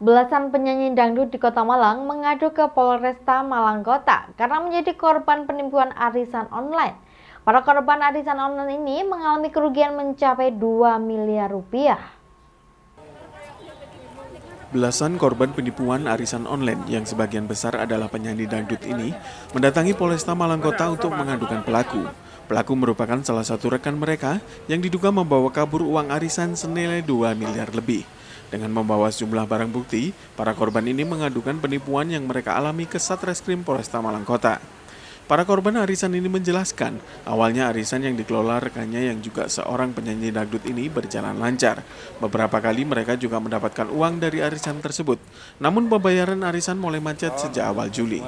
Belasan penyanyi dangdut di Kota Malang mengadu ke Polresta Malang Kota karena menjadi korban penipuan arisan online. Para korban arisan online ini mengalami kerugian mencapai 2 miliar rupiah. Belasan korban penipuan arisan online yang sebagian besar adalah penyanyi dangdut ini mendatangi Polresta Malang Kota untuk mengadukan pelaku. Pelaku merupakan salah satu rekan mereka yang diduga membawa kabur uang arisan senilai 2 miliar lebih. Dengan membawa sejumlah barang bukti, para korban ini mengadukan penipuan yang mereka alami ke Satreskrim Polresta Malang Kota. Para korban arisan ini menjelaskan, awalnya arisan yang dikelola rekannya yang juga seorang penyanyi dangdut ini berjalan lancar. Beberapa kali mereka juga mendapatkan uang dari arisan tersebut. Namun pembayaran arisan mulai macet sejak awal Juli.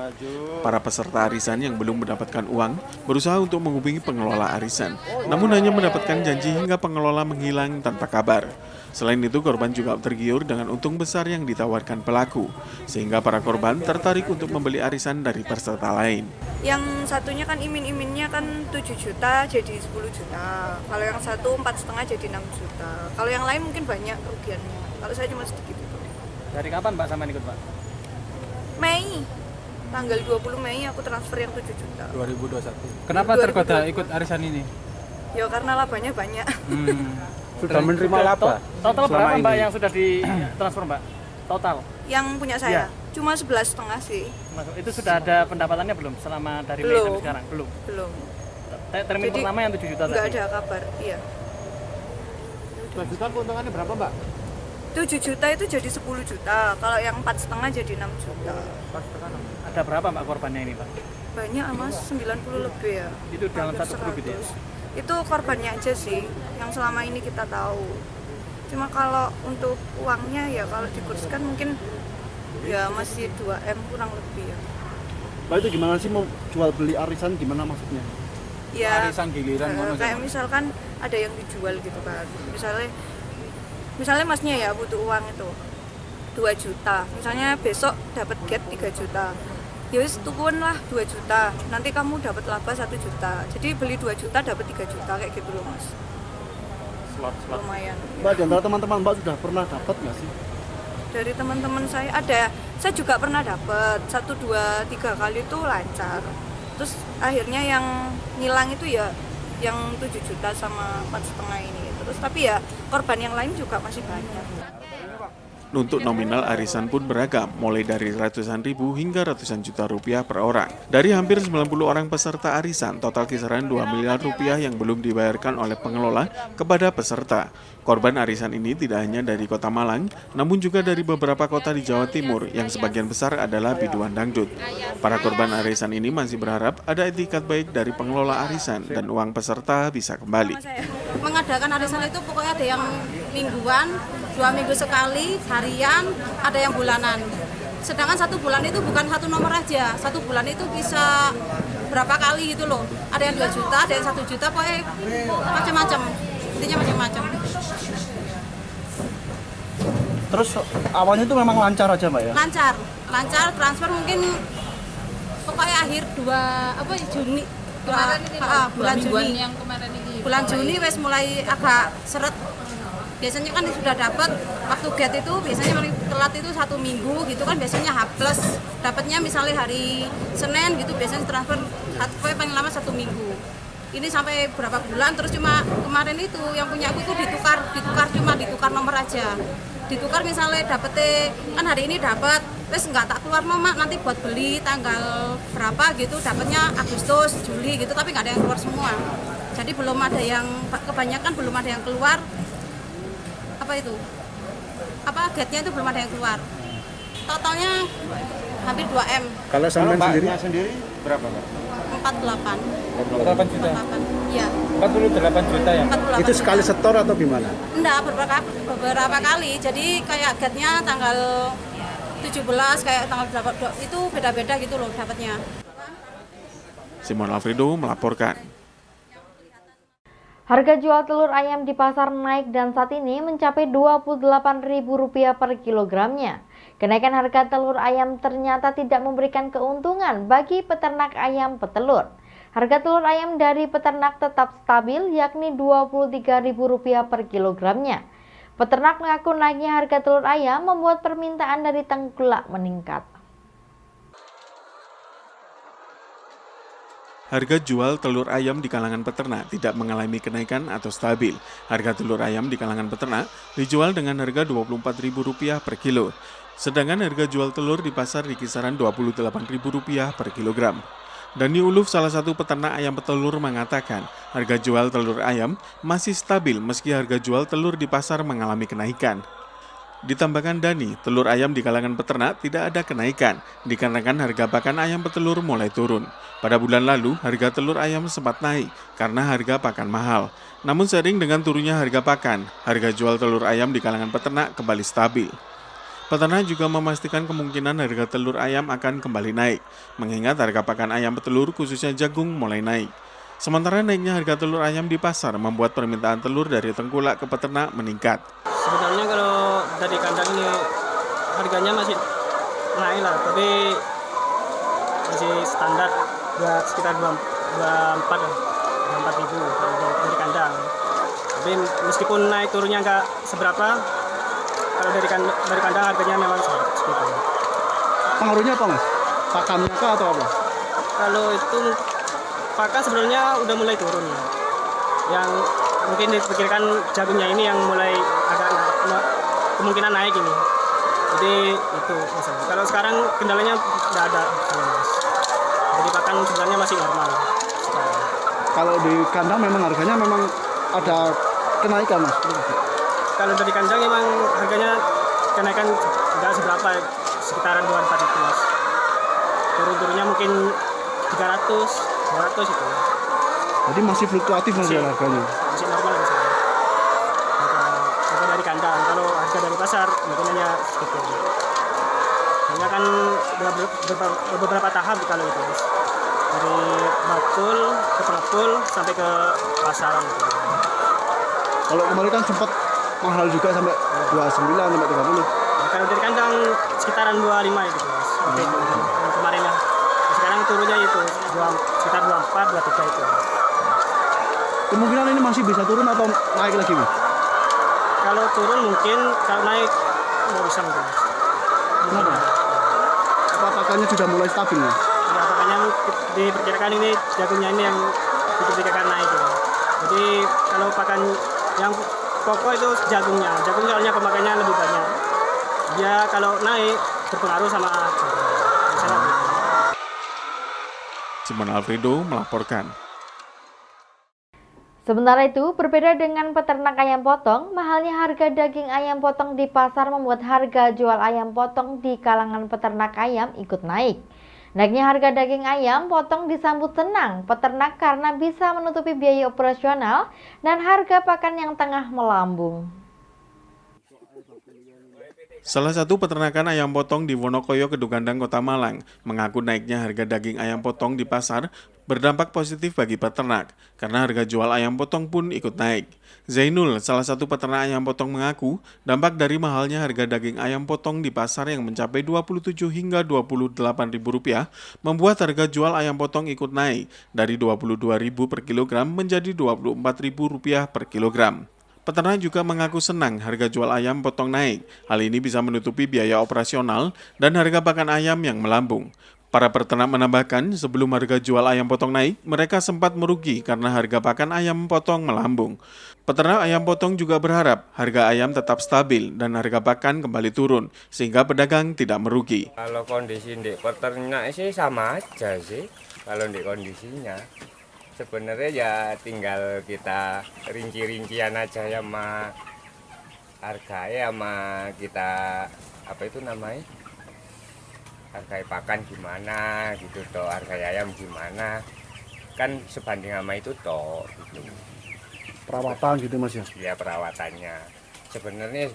Para peserta arisan yang belum mendapatkan uang berusaha untuk menghubungi pengelola arisan. Namun hanya mendapatkan janji hingga pengelola menghilang tanpa kabar. Selain itu, korban juga tergiur dengan untung besar yang ditawarkan pelaku, sehingga para korban tertarik untuk membeli arisan dari peserta lain. Yang satunya kan imin-iminnya kan 7 juta jadi 10 juta. Kalau yang satu 4,5 jadi 6 juta. Kalau yang lain mungkin banyak kerugiannya. Kalau saya cuma sedikit itu. Dari kapan Mbak sama ikut Mbak? Mei. Tanggal 20 Mei aku transfer yang 7 juta. 2021. Kenapa tergoda ikut arisan ini? Ya karena labanya banyak. Sudah menerima laba? Total berapa Mbak yang sudah ditransfer Mbak? Total? Yang punya saya Ya. cuma 11,5 sih. Itu sudah ada pendapatannya belum selama dari Mei sampai sekarang? Belum. Termin Jadi, pertama yang 7 juta nggak tadi? ada kabar, iya. 12 juta keuntungannya berapa Mbak? 7 juta itu jadi 10 juta. Kalau yang 4,5 jadi 6 juta. Ada berapa Mbak korbannya ini Mbak? Banyak Mas, 90 lebih ya. Itu dalam Hampir satu grup gitu ya? 100. Itu korbannya aja sih yang selama ini kita tahu. Cuma kalau untuk uangnya ya kalau dikurskan mungkin ya masih 2M kurang lebih ya. Mbak itu gimana sih mau jual beli arisan gimana maksudnya? Ya Arisan giliran kayak misalkan ada yang dijual gitu kan. Misalnya masnya ya butuh uang itu 2 juta. Misalnya besok dapat get 3 juta. Ya wis tukuan lah 2 juta, nanti kamu dapat laba 1 juta, jadi beli 2 juta dapat 3 juta kayak gitu loh Mas. slot. Lumayan Mbak, ya. di antara teman-teman Mbak sudah pernah dapat nggak sih? Dari teman-teman saya ada, saya juga pernah dapat 1, 2, 3 kali itu lancar. Terus akhirnya yang ngilang itu ya yang 7 juta sama 4,5 ini. Terus tapi ya korban yang lain juga masih banyak. Untuk nominal arisan pun beragam, mulai dari ratusan ribu hingga ratusan juta rupiah per orang. Dari hampir 90 orang peserta arisan, total kisaran 2 miliar rupiah yang belum dibayarkan oleh pengelola kepada peserta. Korban arisan ini tidak hanya dari Kota Malang, namun juga dari beberapa kota di Jawa Timur yang sebagian besar adalah biduan dangdut. Para korban arisan ini masih berharap ada etikat baik dari pengelola arisan dan uang peserta bisa kembali. Mengadakan arisan itu pokoknya ada yang mingguan, 2 minggu sekali, harian, ada yang bulanan. Sedangkan 1 bulan itu bukan 1 nomor aja, 1 bulan itu bisa berapa kali gitu loh. Ada yang 2 juta, ada yang 1 juta, pokoknya macam-macam. Intinya macam-macam. Terus awalnya itu memang lancar aja Mbak ya? Lancar transfer mungkin pokoknya akhir Juni. Bulan Juni yang kemarin ini. Bulan Juni wes mulai agak seret. Biasanya kan sudah dapat waktu get itu biasanya paling telat itu 1 minggu gitu kan, biasanya H+ dapatnya misalnya hari Senin gitu, biasanya transfer paling lama 1 minggu. Ini sampai berapa bulan, terus cuma kemarin itu yang punya aku itu ditukar nomor aja. Ditukar misalnya dapetnya kan hari ini dapat, terus nggak tak keluar Mak, nanti buat beli tanggal berapa gitu, dapatnya Agustus, Juli gitu, tapi nggak ada yang keluar semua. Jadi belum ada yang, kebanyakan belum ada yang keluar. Getnya itu belum ada yang keluar. Totalnya hampir 2M. Kalau Mbaknya sendiri berapa Mbak? 48. 48 juta? 48, iya. 48 juta ya? 48 Itu sekali juta. setor atau gimana? Enggak, beberapa kali. Jadi kayak getnya tanggal 17, kayak tanggal berapa, itu beda-beda gitu loh dapatnya. Simon Alfredo melaporkan. Harga jual telur ayam di pasar naik dan saat ini mencapai Rp28.000 per kilogramnya. Kenaikan harga telur ayam ternyata tidak memberikan keuntungan bagi peternak ayam petelur. Harga telur ayam dari peternak tetap stabil yakni Rp23.000 per kilogramnya. Peternak mengaku naiknya harga telur ayam membuat permintaan dari tengkulak meningkat. Harga jual telur ayam di kalangan peternak tidak mengalami kenaikan atau stabil. Harga telur ayam di kalangan peternak dijual dengan harga Rp24.000 per kilo. Sedangkan harga jual telur di pasar di kisaran Rp28.000 per kilogram. Dani Uluf, salah satu peternak ayam petelur, mengatakan harga jual telur ayam masih stabil meski harga jual telur di pasar mengalami kenaikan. Ditambahkan Dani, telur ayam di kalangan peternak tidak ada kenaikan dikarenakan harga pakan ayam petelur mulai turun. Pada bulan lalu, harga telur ayam sempat naik karena harga pakan mahal. Namun seiring dengan turunnya harga pakan, harga jual telur ayam di kalangan peternak kembali stabil. Peternak juga memastikan kemungkinan harga telur ayam akan kembali naik, mengingat harga pakan ayam petelur khususnya jagung mulai naik. Sementara naiknya harga telur ayam di pasar membuat permintaan telur dari tengkulak ke peternak meningkat. Sebenarnya kalau dari kandang ini harganya masih naik lah, tapi masih standar sekitar 24 ribu dari kandang. Tapi meskipun naik turunnya nggak seberapa, kalau dari kandang harganya memang segitu. Pengaruhnya apa Mas? Pakannya kah atau apa? Kalau itu pakan sebenarnya udah mulai turun. Yang mungkin diperkirakan jagungnya ini yang mulai agak kemungkinan naik ini. Jadi itu masalah. Kalau sekarang kendalanya nggak ada. Jadi pakan sebenarnya masih normal sekarang. Kalau di kandang memang harganya memang ada kenaikan Mas? Kalau dari kandang memang harganya kenaikan nggak seberapa, sekitaran 24 itu Mas. Turun-turunnya mungkin 300, 200 itu. Jadi masih fluktuatif Mas ya harganya? Masih normal di sana. Harga dari kandang, kalau harga dari pasar mungkin hanya segitu. Hanya kan beberapa tahap kalau itu Mas. Dari bakul ke pengepul sampai ke pasaran gitu. Kalau kemarin kan sempat mahal juga sampai 29 sampai 30. Nah, kalau dari kandang sekitaran 25 itu Mas. Itu yang kemarin ya. Sekarang turunnya itu sekitar 24, 23 itu. Kemungkinan ini masih bisa turun atau naik lagi Mas? Kalau turun mungkin, kalau naik nggak bisa mungkin. Kenapa? Apa pakannya sudah mulai stabil ya? Ya makanya diperkirakan ini jagungnya ini yang diperkirakan naik gitu. Jadi kalau pakan yang pokok itu jagungnya soalnya pemakaiannya lebih banyak. Dia kalau naik berpengaruh sama misalnya. Simon Alfredo melaporkan. Sementara itu, berbeda dengan peternak ayam potong, mahalnya harga daging ayam potong di pasar membuat harga jual ayam potong di kalangan peternak ayam ikut naik. Naiknya harga daging ayam potong disambut senang peternak karena bisa menutupi biaya operasional dan harga pakan yang tengah melambung. Salah satu peternakan ayam potong di Wonokoyo, Kedungandang, Kota Malang, mengaku naiknya harga daging ayam potong di pasar berdampak positif bagi peternak, karena harga jual ayam potong pun ikut naik. Zainul, salah satu peternak ayam potong, mengaku dampak dari mahalnya harga daging ayam potong di pasar yang mencapai Rp27 hingga Rp28.000 membuat harga jual ayam potong ikut naik dari Rp22.000 per kilogram menjadi Rp24.000 per kilogram. Peternak juga mengaku senang harga jual ayam potong naik. Hal ini bisa menutupi biaya operasional dan harga pakan ayam yang melambung. Para peternak menambahkan, sebelum harga jual ayam potong naik, mereka sempat merugi karena harga pakan ayam potong melambung. Peternak ayam potong juga berharap harga ayam tetap stabil dan harga pakan kembali turun, sehingga pedagang tidak merugi. Kalau kondisi di peternak sih sama aja sih, kalau di kondisinya. Sebenarnya ya tinggal kita rinci-rincian aja ya sama harganya, sama kita apa itu namanya, harga pakan gimana gitu toh, harga ayam gimana, kan sebanding sama itu toh gitu. Perawatan gitu Mas ya? Ya perawatannya sebenarnya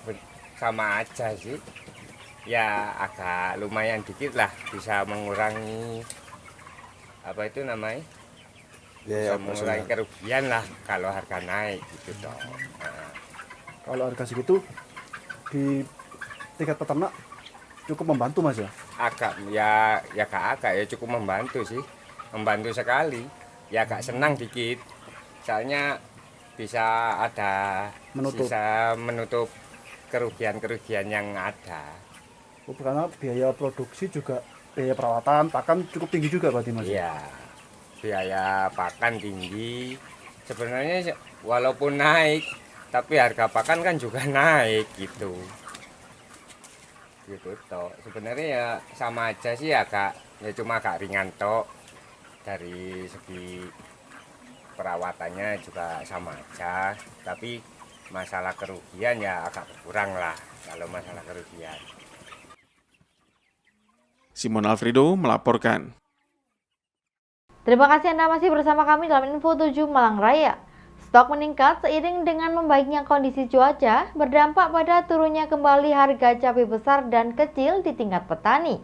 sama aja sih, ya agak lumayan dikit lah, bisa mengurangi apa itu namanya, bisa mengurangi kerugian lah kalau harga naik gitu toh. Nah. Kalau harga segitu di tingkat peternak cukup membantu Mas ya? Agak ya cukup membantu sih, membantu sekali. Ya agak senang dikit, soalnya bisa ada bisa menutup kerugian-kerugian yang ada. Karena biaya produksi juga, biaya perawatan, pakan cukup tinggi juga berarti Mas? Iya, biaya pakan tinggi. Sebenarnya walaupun naik, tapi harga pakan kan juga naik gitu. Gitu toh. Sebenarnya ya sama aja sih, ya cuma agak ringan toh. Dari segi perawatannya juga sama aja, tapi masalah kerugian ya agak berkurang lah kalau masalah kerugian. Simon Alfredo melaporkan. Terima kasih Anda masih bersama kami dalam Info 7 Malang Raya. Stok meningkat seiring dengan membaiknya kondisi cuaca, berdampak pada turunnya kembali harga cabai besar dan kecil di tingkat petani.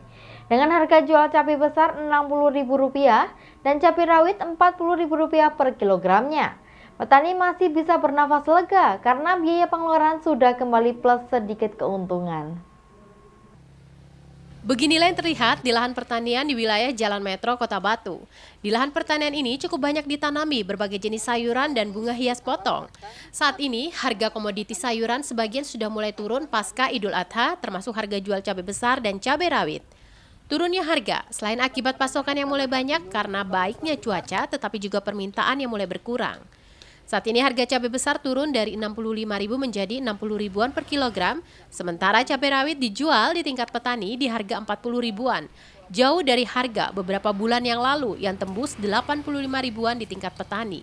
Dengan harga jual cabai besar Rp60.000 dan cabai rawit Rp40.000 per kilogramnya. Petani masih bisa bernafas lega karena biaya pengeluaran sudah kembali plus sedikit keuntungan. Beginilah yang terlihat di lahan pertanian di wilayah Jalan Metro Kota Batu. Di lahan pertanian ini cukup banyak ditanami berbagai jenis sayuran dan bunga hias potong. Saat ini, harga komoditi sayuran sebagian sudah mulai turun pasca Idul Adha, termasuk harga jual cabai besar dan cabai rawit. Turunnya harga selain akibat pasokan yang mulai banyak karena baiknya cuaca, tetapi juga permintaan yang mulai berkurang. Saat ini harga cabai besar turun dari Rp65.000 menjadi Rp60.000-an per kilogram, sementara cabai rawit dijual di tingkat petani di harga Rp40.000-an, jauh dari harga beberapa bulan yang lalu yang tembus Rp85.000-an di tingkat petani.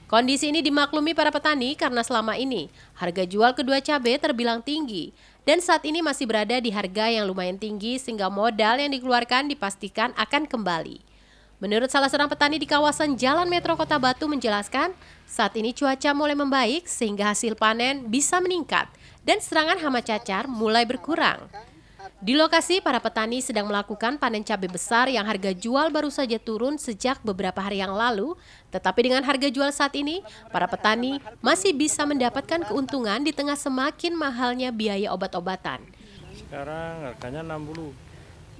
Kondisi ini dimaklumi para petani karena selama ini harga jual kedua cabai terbilang tinggi dan saat ini masih berada di harga yang lumayan tinggi sehingga modal yang dikeluarkan dipastikan akan kembali. Menurut salah seorang petani di kawasan Jalan Metro Kota Batu menjelaskan, saat ini cuaca mulai membaik sehingga hasil panen bisa meningkat dan serangan hama cacar mulai berkurang. Di lokasi, para petani sedang melakukan panen cabai besar yang harga jual baru saja turun sejak beberapa hari yang lalu, tetapi dengan harga jual saat ini, para petani masih bisa mendapatkan keuntungan di tengah semakin mahalnya biaya obat-obatan. Sekarang harganya 60.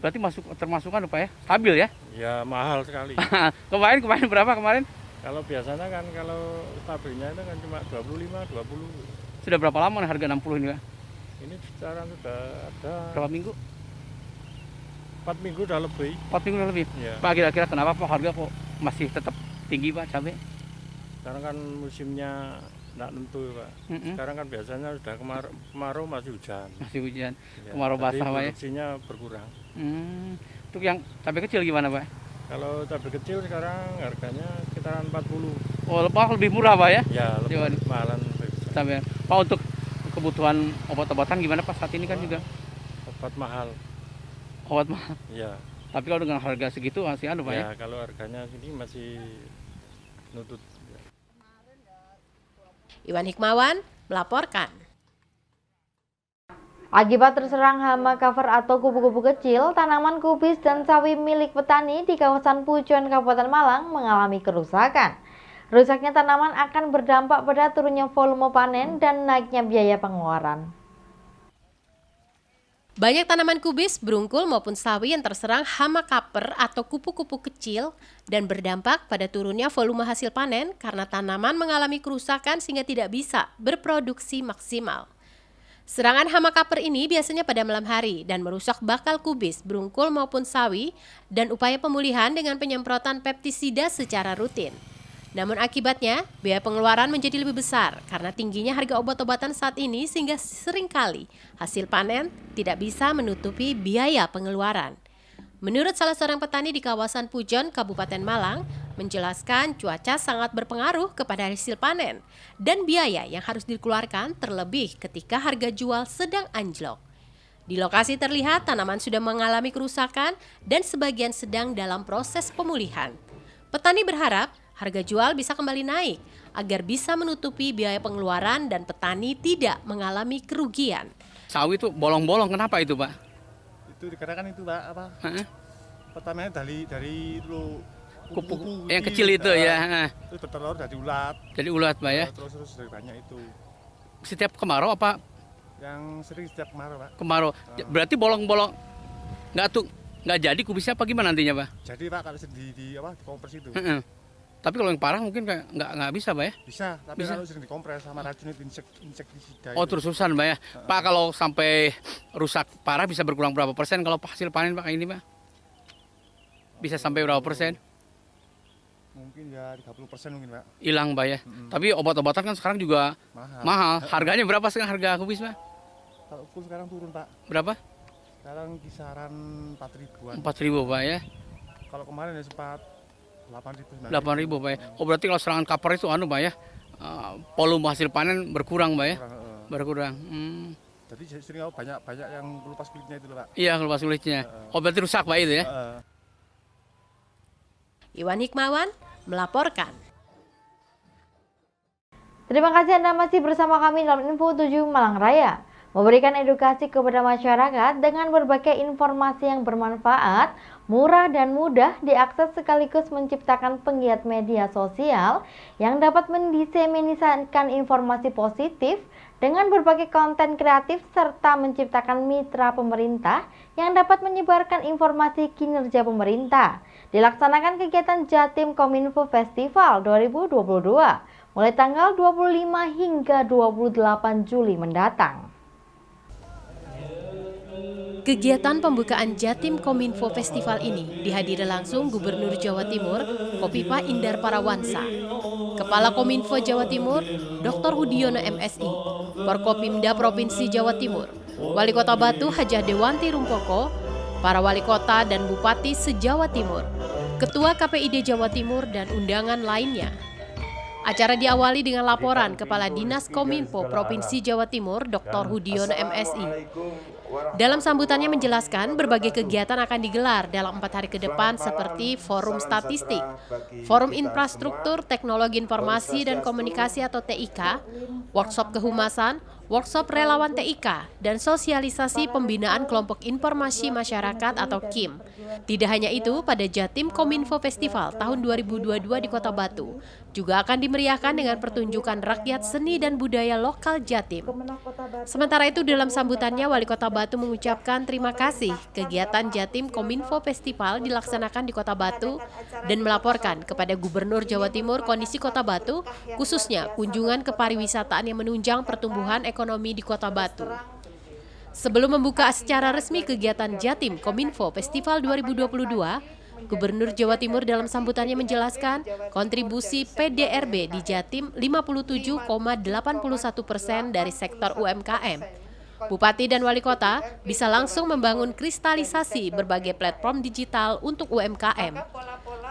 Berarti termasukan apa ya? Stabil ya? Ya mahal sekali. kemarin berapa kemarin? Kalau biasanya kan kalau stabilnya itu kan cuma 25, 20. Sudah berapa lama harga 60 ini Pak? Ini sekarang sudah ada berapa minggu? 4 minggu udah lebih. 4 minggu udah lebih? Ya. Pak, kira-kira kenapa Pak harga kok masih tetap tinggi Pak cabai? Sekarang kan musimnya nggak tentu Pak. Sekarang kan biasanya sudah kemarau masih hujan. Masih hujan, Ya, kemarau basah Pak ya? Produksinya berkurang. Untuk yang cabai kecil gimana Pak? Kalau cabai kecil sekarang harganya sekitaran 40. Oh, lebih murah Pak ya? Ya, lebih mahalan. Cabai. Pak, untuk kebutuhan obat-obatan gimana Pak saat ini kan juga? Obat mahal. Obat mahal? Ya. Tapi kalau dengan harga segitu masih Pak ya? Ya, kalau harganya ini masih nutut. Iwan Hikmawan melaporkan. Akibat terserang hama cover atau kupu-kupu kecil, tanaman kubis dan sawi milik petani di kawasan Pujon, Kabupaten Malang mengalami kerusakan. Rusaknya tanaman akan berdampak pada turunnya volume panen dan naiknya biaya pengeluaran. Banyak tanaman kubis, berungkul maupun sawi yang terserang hama caper atau kupu-kupu kecil dan berdampak pada turunnya volume hasil panen karena tanaman mengalami kerusakan sehingga tidak bisa berproduksi maksimal. Serangan hama caper ini biasanya pada malam hari dan merusak bakal kubis, berungkul maupun sawi dan upaya pemulihan dengan penyemprotan pestisida secara rutin. Namun akibatnya, biaya pengeluaran menjadi lebih besar karena tingginya harga obat-obatan saat ini sehingga seringkali hasil panen tidak bisa menutupi biaya pengeluaran. Menurut salah seorang petani di kawasan Pujon, Kabupaten Malang, menjelaskan cuaca sangat berpengaruh kepada hasil panen dan biaya yang harus dikeluarkan terlebih ketika harga jual sedang anjlok. Di lokasi terlihat tanaman sudah mengalami kerusakan dan sebagian sedang dalam proses pemulihan. Petani berharap harga jual bisa kembali naik agar bisa menutupi biaya pengeluaran dan petani tidak mengalami kerugian. Sawi itu bolong-bolong, kenapa itu Pak? Itu dikarenakan itu Pak apa? Pertamanya dari kupu-kupu yang kecil itu ya. Terus bertelur jadi ulat. Jadi ulat Pak ya? Terus dari banyak itu. Setiap kemarau apa? Yang sering setiap kemarau Pak. Kemarau, berarti bolong-bolong. Nggak jadi kubisnya apa gimana nantinya Pak? Jadi Pak kalau di kompres itu. Tapi kalau yang parah mungkin nggak bisa, Pak ya? Bisa, tapi kalau sering dikompres sama racun insektisida. Oh, terus-terusan, Pak ya? Pak, kalau sampai rusak parah bisa berkurang berapa persen kalau hasil panen, Pak, ini, Pak? Bisa sampai berapa persen? Mungkin ya 30% mungkin, Pak. Hilang, Pak ya? Tapi obat-obatan kan sekarang juga mahal. Harganya berapa sekarang harga kubis, Pak? Kalau full sekarang turun, Pak. Berapa? Sekarang kisaran 4.000-an. 4.000, Pak ya? Kalau kemarin ya sempat 8.000. 8.000, Pak ya? Oh, berarti kalau serangan kapar itu Pak ya? Volume hasil panen berkurang, Pak ya? Berkurang. Jadi sering banyak yang kelupas kulitnya itu, Pak. Iya, kelupas kulitnya. Oh, berarti rusak, Pak, itu ya? Iwan Hikmawan melaporkan. Terima kasih Anda masih bersama kami dalam Info 7 Malang Raya. Memberikan edukasi kepada masyarakat dengan berbagai informasi yang bermanfaat, murah dan mudah diakses sekaligus menciptakan penggiat media sosial yang dapat mendiseminasikan informasi positif dengan berbagai konten kreatif serta menciptakan mitra pemerintah yang dapat menyebarkan informasi kinerja pemerintah. Dilaksanakan kegiatan Jatim Kominfo Festival 2022 mulai tanggal 25 hingga 28 Juli mendatang. Kegiatan pembukaan Jatim Kominfo Festival ini dihadiri langsung Gubernur Jawa Timur, Kofifa Indar Parawansa, Kepala Kominfo Jawa Timur, Dr. Hudiono MSI, Forkopimda Provinsi Jawa Timur, Wali Kota Batu Hajah Dewanti Rumpoko, para wali kota dan bupati se-Jawa Timur, Ketua KPID Jawa Timur dan undangan lainnya. Acara diawali dengan laporan Kepala Dinas Kominfo Provinsi Jawa Timur, Dr. Hudiono MSI. Dalam sambutannya menjelaskan berbagai kegiatan akan digelar dalam 4 hari ke depan seperti Forum Statistik, Forum Infrastruktur Teknologi Informasi dan Komunikasi atau TIK, Workshop Kehumasan, Workshop Relawan TIK, dan sosialisasi pembinaan Kelompok Informasi Masyarakat atau KIM. Tidak hanya itu, pada Jatim Kominfo Festival tahun 2022 di Kota Batu juga akan dimeriahkan dengan pertunjukan rakyat seni dan budaya lokal Jatim. Sementara itu dalam sambutannya Wali Kota Batu mengucapkan terima kasih kegiatan Jatim Kominfo Festival dilaksanakan di Kota Batu dan melaporkan kepada Gubernur Jawa Timur kondisi Kota Batu, khususnya kunjungan ke pariwisataan yang menunjang pertumbuhan ekonomi di Kota Batu. Sebelum membuka secara resmi kegiatan Jatim Kominfo Festival 2022, Gubernur Jawa Timur dalam sambutannya menjelaskan kontribusi PDRB di Jatim 57,81% dari sektor UMKM. Bupati dan wali kota bisa langsung membangun kristalisasi berbagai platform digital untuk UMKM.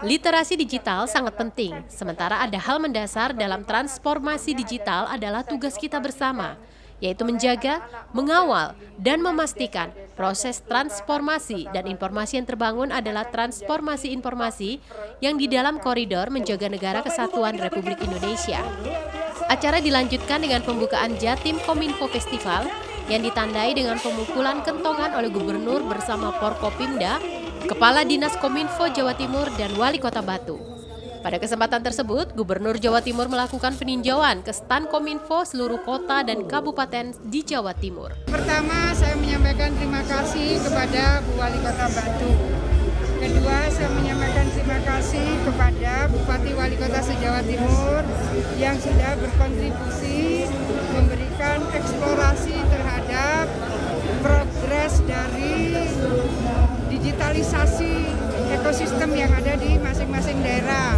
Literasi digital sangat penting, sementara ada hal mendasar dalam transformasi digital adalah tugas kita bersama, yaitu menjaga, mengawal, dan memastikan proses transformasi dan informasi yang terbangun adalah transformasi informasi yang di dalam koridor menjaga negara kesatuan Republik Indonesia. Acara dilanjutkan dengan pembukaan Jatim Kominfo Festival yang ditandai dengan pemukulan kentongan oleh Gubernur bersama Forkopimda, Kepala Dinas Kominfo Jawa Timur, dan Wali Kota Batu. Pada kesempatan tersebut, Gubernur Jawa Timur melakukan peninjauan ke stan Kominfo seluruh kota dan kabupaten di Jawa Timur. Pertama, saya menyampaikan terima kasih kepada Bu Wali Kota Batu. Kedua, saya menyampaikan terima kasih kepada Bupati Wali Kota se-Jawa Timur yang sudah berkontribusi memberikan eksplorasi terhadap progres dari digitalisasi ekosistem yang ada di masing-masing daerah.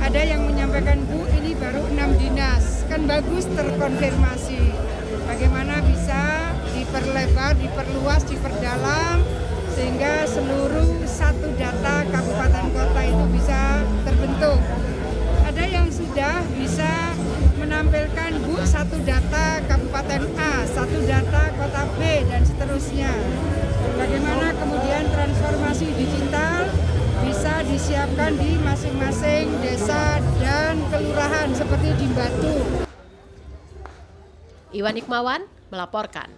Ada yang menyampaikan, Bu, ini baru 6 dinas, kan bagus terkonfirmasi. Bagaimana bisa diperlebar, diperluas, diperdalam, sehingga seluruh satu data kabupaten kota itu bisa terbentuk. Ada yang sudah bisa menampilkan, Bu, satu data kabupaten A, satu data kota B, dan seterusnya. Bagaimana kemudian transformasi digital bisa disiapkan di masing-masing desa dan kelurahan seperti di Batu. Iwan Hikmawan melaporkan.